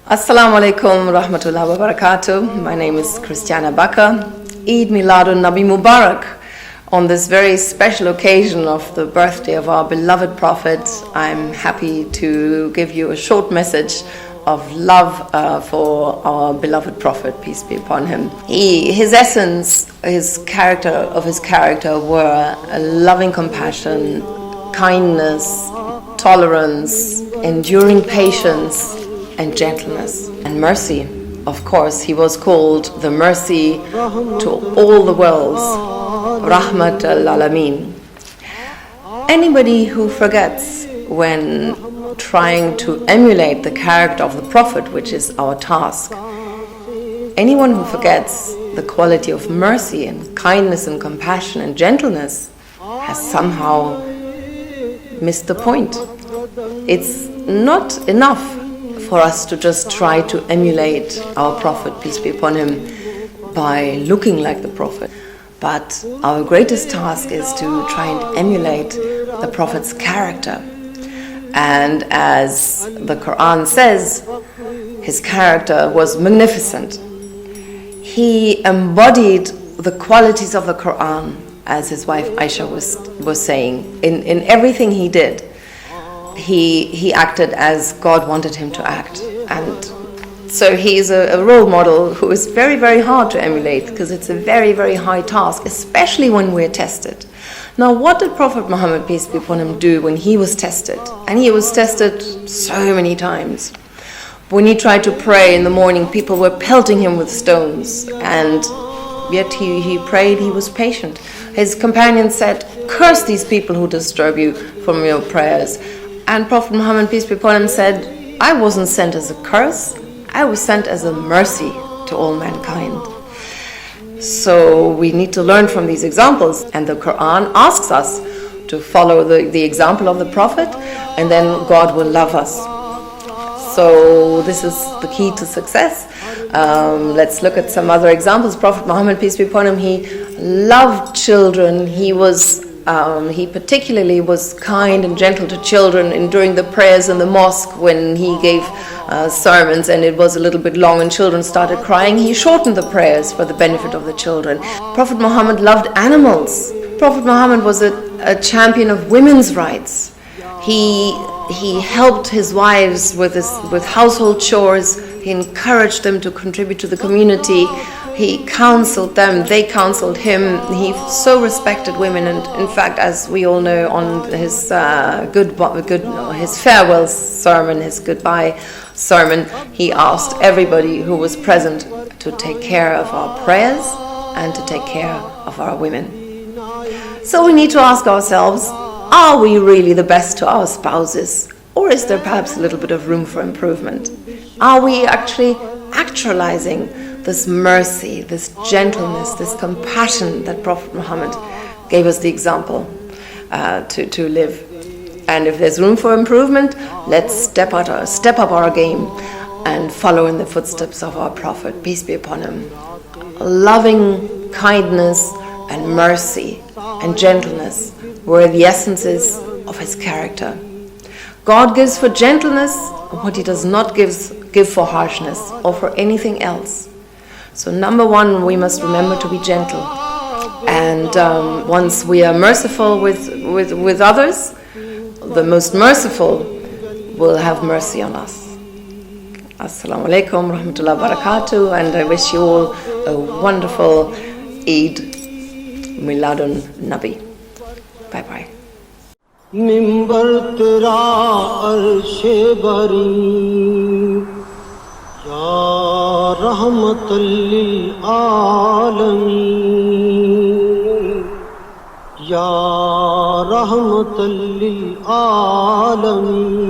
As-Salamu Alaikum Rahmatullahi wa Barakatuh. My name is Kristiane Backer. Eid Miladun Nabi Mubarak. On this very special occasion of the birthday of our beloved Prophet, I'm happy to give you a short message of love for our beloved Prophet, peace be upon him. His essence, his character were a loving compassion, kindness, tolerance, enduring patience, and gentleness and mercy. Of course, he was called the mercy to all the worlds, Rehmatullil Alameen. Anybody who forgets when trying to emulate the character of the Prophet, which is our task, anyone who forgets the quality of mercy and kindness and compassion and gentleness has somehow missed the point. It's not enough for us to just try to emulate our Prophet, peace be upon him, by looking like the Prophet. But our greatest task is to try and emulate the Prophet's character. And as the Quran says, his character was magnificent. He embodied the qualities of the Quran, as his wife Aisha was saying. In everything he did, he acted as God wanted him to act. And so he is a role model who is very, very hard to emulate, because it's a very, very high task, especially when we're tested. Now, what did Prophet Mohammad, peace be upon him, do when he was tested? And he was tested so many times. When he tried to pray in the morning, people were pelting him with stones, and yet he prayed, he was patient. His companions said, "Curse these people who disturb you from your prayers." And Prophet Muhammad, peace be upon him, said, "I wasn't sent as a curse, I was sent as a mercy to all mankind." So we need to learn from these examples, and the Quran asks us to follow the example of the Prophet, and then God will love us. So this is the key to success. Let's look at some other examples. Prophet Muhammad, peace be upon him, he loved children. He particularly was kind and gentle to children, and during the prayers in the mosque when he gave sermons and it was a little bit long and children started crying, he shortened the prayers for the benefit of the children. Prophet Muhammad loved animals. Prophet Muhammad was a champion of women's rights. He helped his wives with household chores. He encouraged them to contribute to the community. He counseled them, they counseled him. He so respected women, and in fact, as we all know, on his his farewell sermon, his goodbye sermon, he asked everybody who was present to take care of our prayers and to take care of our women. So we need to ask ourselves, are we really the best to our spouses? Or is there perhaps a little bit of room for improvement? Are we actually actualizing this mercy, this gentleness, this compassion that Prophet Muhammad gave us the example to live? And if there's room for improvement, let's step up our game and follow in the footsteps of our Prophet, peace be upon him. Loving kindness and mercy and gentleness were the essences of his character. God gives for gentleness what he does not give for harshness or for anything else. So number one, we must remember to be gentle. And once we are merciful with others, the most merciful will have mercy on us. As-Salamu Alaikum Rahmatullahi wa Barakatuh, and I wish you all a wonderful Eid Miladun Nabi. Bye-bye. मिंबर तेरा अर्शे बरी या रहमतुल्लिल आलमीन या रहमतुल्लिल आलमीन